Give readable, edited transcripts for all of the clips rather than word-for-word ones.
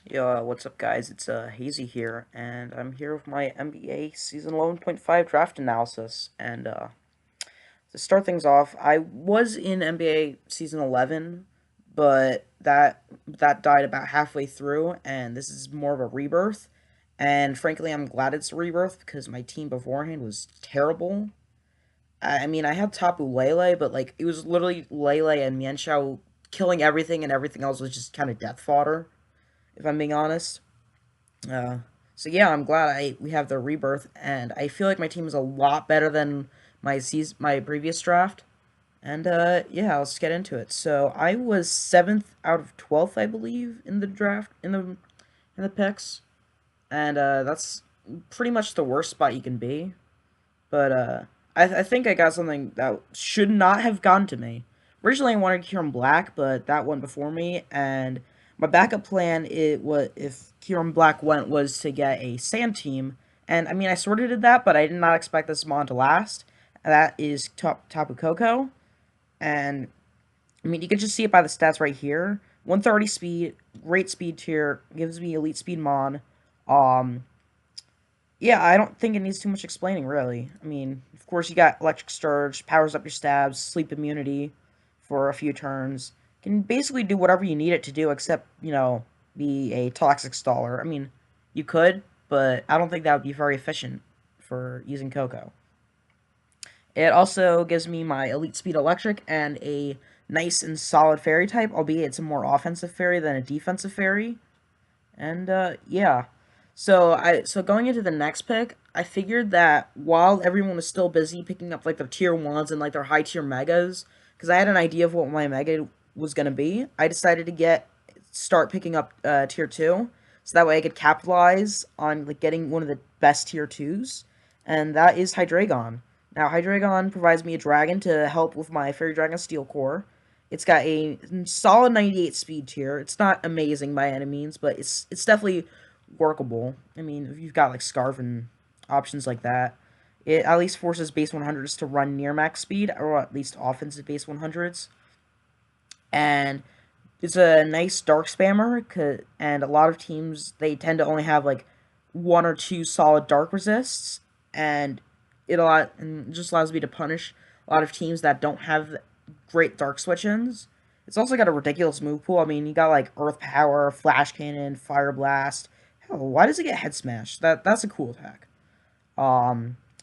Yo, what's up, guys? It's Hazy here, and I'm here with my MBA Season 11.5 draft analysis. And to start things off, I was in MBA Season 11, but that died about halfway through, and this is more of a rebirth. And frankly, I'm glad it's a rebirth because my team beforehand was terrible. I mean, I had Tapu Lele, but like it was literally Lele and Mienshao killing everything, and everything else was just kind of death fodder, if I'm being honest. Uh, so yeah, I'm glad we have the rebirth, and I feel like my team is a lot better than my previous draft. And yeah, let's get into it. So I was seventh out of 12th, I believe, in the draft in the picks, and that's pretty much the worst spot you can be. But I think I got something that should not have gone to me. Originally, I wanted Kieran Black, but that went before me, and my backup plan it was if Kieran Black went was to get a sand team, and I mean I sort of did that, but I did not expect this mod to last. And that is Tapu Koko, and I mean you can just see it by the stats right here. 130 speed, great speed tier, gives me elite speed mon. Um, yeah, I don't think it needs too much explaining, really. I mean, of course, you got Electric Surge, powers up your stabs, sleep immunity for a few turns. Can basically do whatever you need it to do, except, be a toxic staller. I mean, you could, but I don't think that would be very efficient for using Coco. It also gives me my Elite Speed Electric and a nice and solid fairy type, albeit it's a more offensive fairy than a defensive fairy. And yeah. So going into the next pick, I figured that while everyone was still busy picking up like their tier ones and like their high tier megas, because I had an idea of what my mega was gonna be, I decided to start picking up tier two, so that way I could capitalize on like getting one of the best tier twos, and that is Hydreigon. Now Hydreigon provides me a dragon to help with my Fairy Dragon Steel Core. It's got a solid 98 speed tier. It's not amazing by any means, but it's definitely workable. I mean, if you've got like Scarf and options like that, it at least forces base 100s to run near max speed, or at least offensive base 100s. And it's a nice dark spammer, and a lot of teams they tend to only have like one or two solid dark resists, and it just allows me to punish a lot of teams that don't have great dark switch-ins. It's also got a ridiculous move pool. I mean, you got like Earth Power, Flash Cannon, Fire Blast. Hell, why does it get Head Smash? That's a cool attack.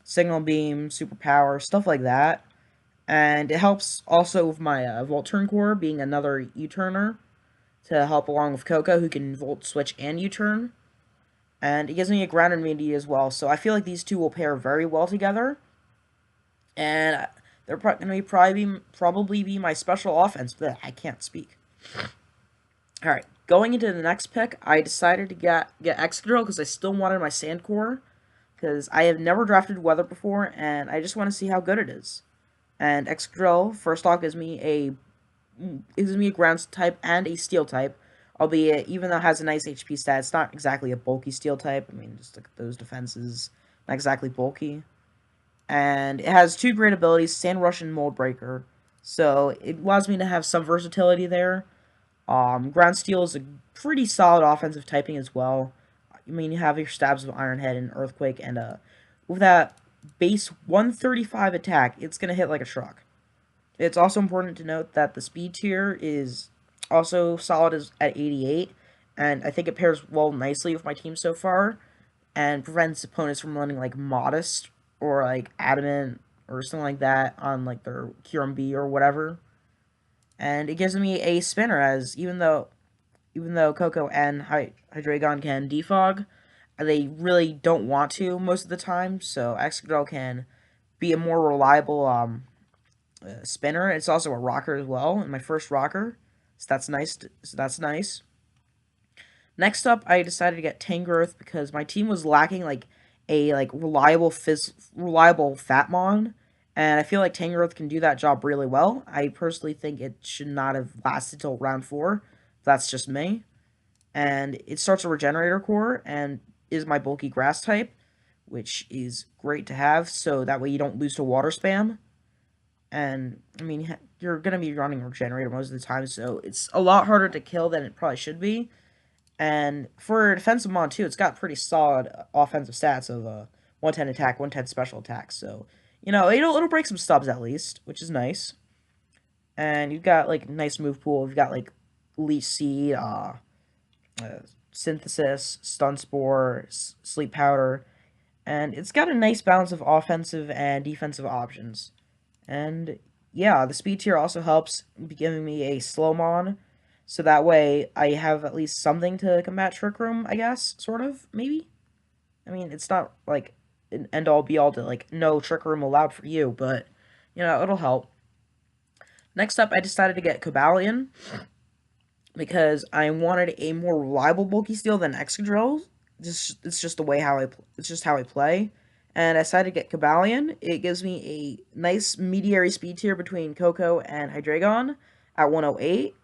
Signal Beam, Superpower, stuff like that. And it helps also with my Volt Turn Core being another U-turner to help along with Coco, who can Volt Switch and U-turn. And it gives me a ground immunity as well, so I feel like these two will pair very well together. And they're going to probably be my special offense, but I can't speak. All right, going into the next pick, I decided to get Excadrill because I still wanted my Sand Core, because I have never drafted Weather before, and I just want to see how good it is. And Excadrill, first off, gives me a ground type and a steel type, albeit even though it has a nice HP stat, it's not exactly a bulky steel type. I mean, just look at those defenses, not exactly bulky. And it has two great abilities, Sand Rush and Mold Breaker, so it allows me to have some versatility there. Ground Steel is a pretty solid offensive typing as well. I mean, you have your stabs of Iron Head and Earthquake, and with that base 135 attack, it's gonna hit like a truck. It's also important to note that the speed tier is also solid at 88, and I think it pairs well nicely with my team so far, and prevents opponents from running like Modest or like Adamant or something like that on like their QMB or whatever. And it gives me a spinner, as even though Coco and Hydreigon can defog, they really don't want to most of the time. So Excadrill can be a more reliable spinner. It's also a rocker as well, and my first rocker, so that's nice. So that's nice. Next up, I decided to get Tangrowth because my team was lacking like a reliable Fatmon, and I feel like Tangrowth can do that job really well. I personally think it should not have lasted till round 4. That's just me. And it starts a Regenerator Core and is my bulky grass type, which is great to have, so that way you don't lose to water spam. And I mean, you're gonna be running Regenerator most of the time, so it's a lot harder to kill than it probably should be. And for a defensive mon too, it's got pretty solid offensive stats of 110 attack, 110 special attack. So, it'll break some stubs at least, which is nice. And you've got like nice move pool. You've got like Leech Seed, uh, Synthesis, Stun Spore, Sleep Powder, and it's got a nice balance of offensive and defensive options. And yeah, the speed tier also helps giving me a slow mon, so that way I have at least something to combat Trick Room, I guess, sort of, maybe? I mean, it's not like an end all be all to like no Trick Room allowed for you, but it'll help. Next up, I decided to get Cobalion because I wanted a more reliable bulky steel than Excadrill. It's just the way it's just how I play. And I decided to get Cobalion. It gives me a nice mediary speed tier between Coco and Hydreigon at 108.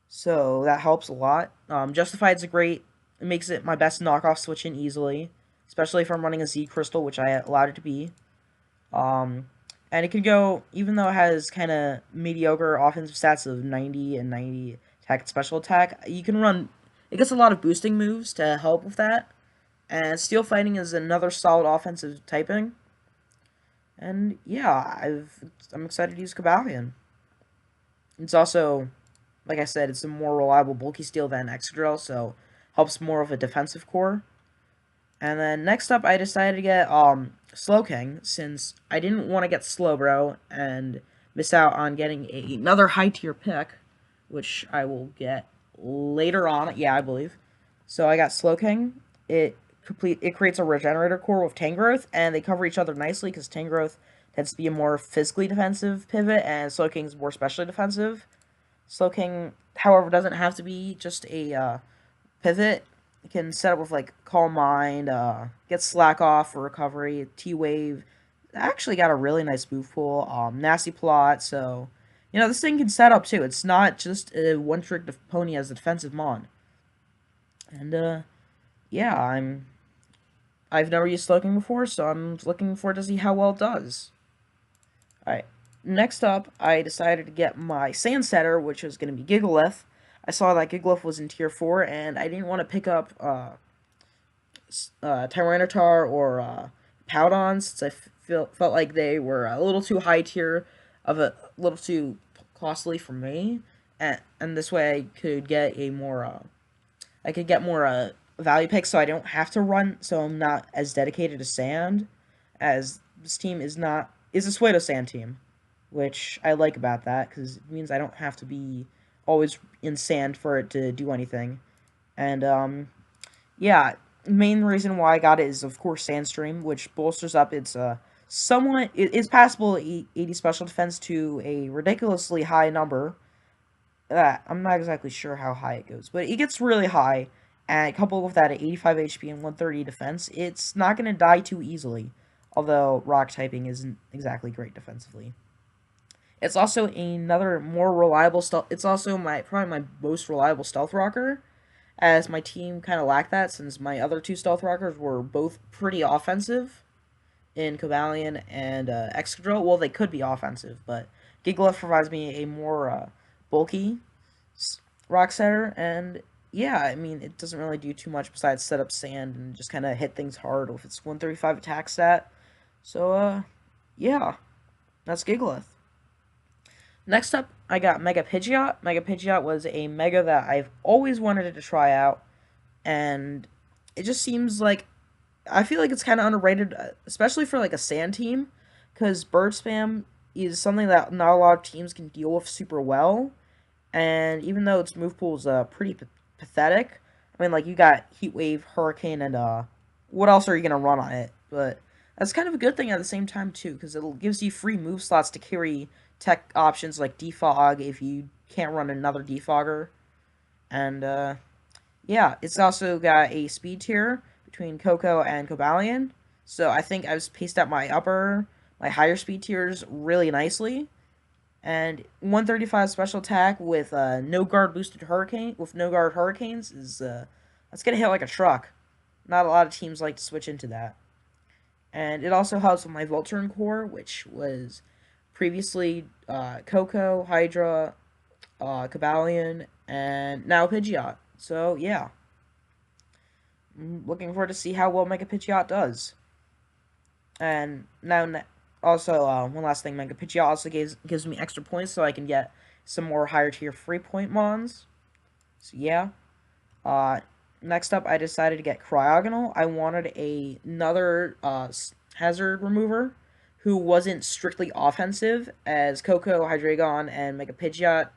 So that helps a lot. Justified's a great. It makes it my best knockoff switch in easily, especially if I'm running a Z Crystal, which I allowed it to be. Um, and it can go, even though it has kind of mediocre offensive stats of 90 and 90 attack and special attack, you can run. It gets a lot of boosting moves to help with that. And Steel Fighting is another solid offensive typing. And yeah, I'm excited to use Cobalion. It's also, like I said, it's a more reliable bulky steel than Excadrill, so helps more of a defensive core. And then next up, I decided to get Slowking, since I didn't want to get Slowbro and miss out on getting another high tier pick, which I will get later on. Yeah, I believe. So I got Slowking. It creates a regenerator core with Tangrowth, and they cover each other nicely because Tangrowth tends to be a more physically defensive pivot, and Slowking is more specially defensive. Slowking, however, doesn't have to be just a pivot. You can set up with like Calm Mind, get Slack Off for recovery, T-Wave. Actually got a really nice move pool, Nasty Plot, so this thing can set up too. It's not just a one-trick pony as a defensive mon. And yeah, I've never used Slowking before, so I'm looking forward to see how well it does. Alright, next up, I decided to get my Sand Setter, which was going to be Gigalith. I saw that Gigalith was in Tier 4, and I didn't want to pick up Tyranitar or Powdon, since I felt like they were a little too high tier, a little too costly for me, and this way I could get more value picks, so I don't have to run, so I'm not as dedicated to Sand, as this team is a Psuedo-sand team, which I like about that, because it means I don't have to be always in Sand for it to do anything. And yeah, main reason why I got it is, of course, Sandstream, which bolsters up its it's passable 80 special defense to a ridiculously high number. I'm not exactly sure how high it goes, but it gets really high, and coupled with that at 85 HP and 130 defense, it's not going to die too easily, although rock typing isn't exactly great defensively. It's also another more reliable stealth. It's also probably my most reliable stealth rocker, as my team kind of lacked that since my other two stealth rockers were both pretty offensive in Cobalion and Excadrill. Well, they could be offensive, but Gigalith provides me a more bulky rock setter, and yeah, I mean, it doesn't really do too much besides set up Sand and just kind of hit things hard with its 135 attack stat. So, yeah, that's Gigalith. Next up, I got Mega Pidgeot. Mega Pidgeot was a Mega that I've always wanted to try out, and it just seems like, I feel like it's kind of underrated, especially for like a Sand team, because Bird Spam is something that not a lot of teams can deal with super well, and even though its move pool is pretty pathetic, I mean, like, you got Heat Wave, Hurricane, and what else are you going to run on it? But that's kind of a good thing at the same time, too, because it gives you free move slots to carry tech options like Defog if you can't run another Defogger. And yeah, it's also got a speed tier between Coco and Cobalion, so I think I've paced out my higher speed tiers really nicely. And 135 special attack with no guard boosted Hurricane, with no guard Hurricanes, is that's gonna hit like a truck. Not a lot of teams like to switch into that. And it also helps with my Volturn core, which was previously Coco, Hydra, Cobalion, and now Pidgeot. So, yeah. I'm looking forward to see how well Mega Pidgeot does. And now, also, one last thing, Mega Pidgeot also gives me extra points so I can get some more higher tier free point mons. So, yeah. Uh, Next up, I decided to get Cryogonal. I wanted another hazard remover who wasn't strictly offensive, as Coco, Hydreigon, and Mega Pidgeot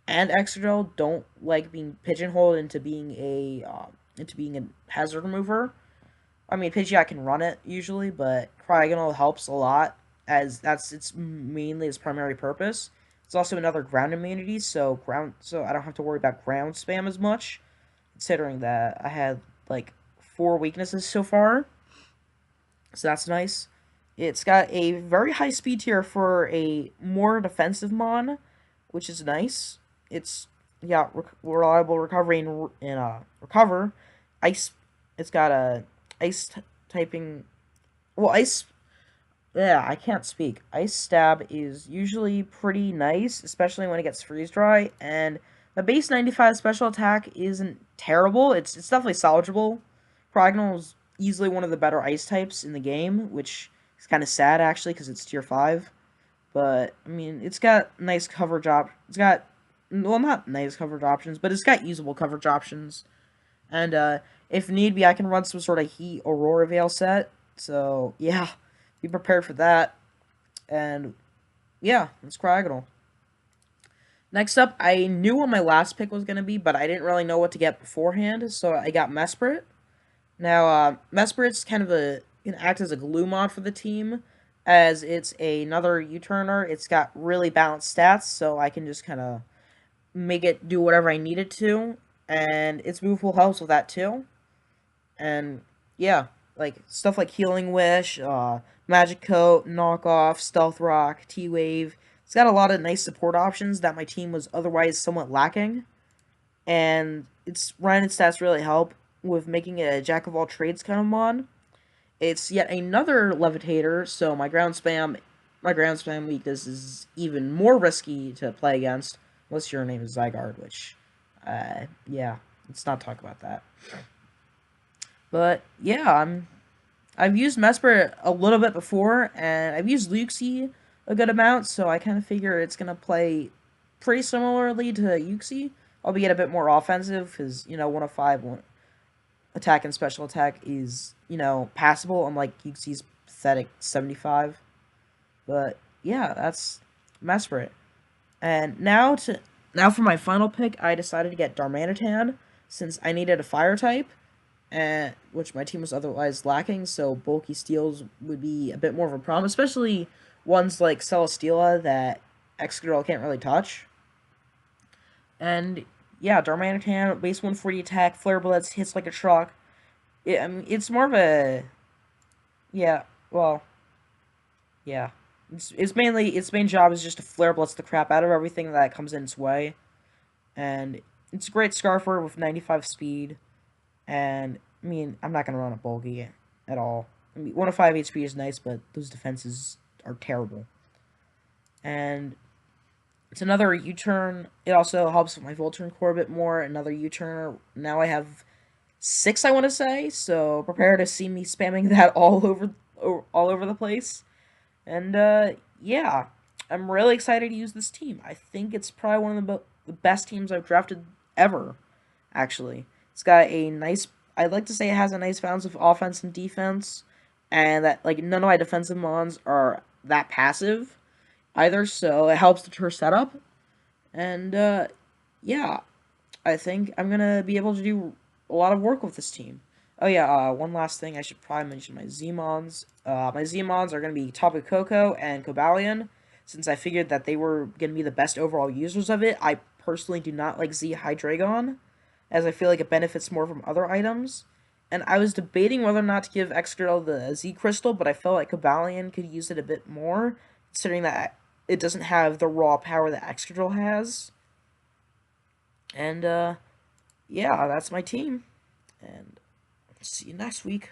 and Excadrill don't like being pigeonholed into being a hazard remover. I mean, Pidgeot can run it usually, but Cryogonal helps a lot, as that's its mainly its primary purpose. It's also another ground immunity, so I don't have to worry about ground spam as much, considering that I had like 4 weaknesses so far. So that's nice. It's got a very high speed tier for a more defensive mon, which is nice. It's yeah, reliable recovery and recover. Ice. It's got a ice typing. Well, ice. Yeah, I can't speak. Ice stab is usually pretty nice, especially when it gets freeze dry. And the base 95 special attack isn't terrible. It's definitely salvageable. Prognal is easily one of the better ice types in the game, which is kind of sad actually because it's tier 5. But I mean, it's got nice coverage It's got well, not nice coverage options, but it's got usable coverage options. And if need be, I can run some sort of Heat Aurora Veil set. So yeah, be prepared for that. And yeah, it's Cryogonal. Next up, I knew what my last pick was going to be, but I didn't really know what to get beforehand, so I got Mesprit. Now, Mesprit's kind of can act as a glue mod for the team, as it's another U-turner. It's got really balanced stats, so I can just kind of make it do whatever I need it to, and its movable helps with that too. And yeah, like stuff like Healing Wish, Magic Coat, Knockoff, Stealth Rock, T-Wave. It's got a lot of nice support options that my team was otherwise somewhat lacking, and its Ryan stats really help with making it a jack of all trades kind of mod. It's yet another levitator, so my ground spam weakness is even more risky to play against, unless your name is Zygarde, which, yeah, let's not talk about that. But yeah, I've used Mesper a little bit before, and I've used Luxie a good amount, so I kind of figure it's gonna play pretty similarly to Uxie, albeit a bit more offensive, because, 105 attack and special attack is, passable, unlike Uxie's pathetic 75. But yeah, that's Mesprit. And now for my final pick, I decided to get Darmanitan, since I needed a fire type, and which my team was otherwise lacking, so bulky steals would be a bit more of a problem, especially ones like Celesteela that Excadrill can't really touch. And yeah, Darmanitan, base 140 attack, Flare Blitz, hits like a truck. I mean, it's more of a... Yeah, well, yeah. Its main job is just to Flare Blitz the crap out of everything that comes in its way. And it's a great Scarfer with 95 speed. And, I mean, I'm not going to run a bulky at all. I mean, 105 HP is nice, but those defenses are terrible. And it's another U-turn. It also helps with my Volturn core a bit more. Another U-turn. Now I have 6, I want to say. So prepare to see me spamming that all over the place. And yeah, I'm really excited to use this team. I think it's probably one of the best teams I've drafted ever. Actually, it's got a nice. I'd like to say it has a nice balance of offense and defense, and that like none of my defensive mons are that passive either, so it helps deter setup. And yeah, I think I'm gonna be able to do a lot of work with this team. Oh yeah, one last thing I should probably mention my Z-Mons. My Z-Mons are gonna be Tapu Koko and Cobalion, since I figured that they were gonna be the best overall users of it. I personally do not like Z Hydreigon, as I feel like it benefits more from other items. And I was debating whether or not to give Excadrill the Z Crystal, but I felt like Cobalion could use it a bit more, considering that it doesn't have the raw power that Excadrill has. And, yeah, that's my team. And see you next week.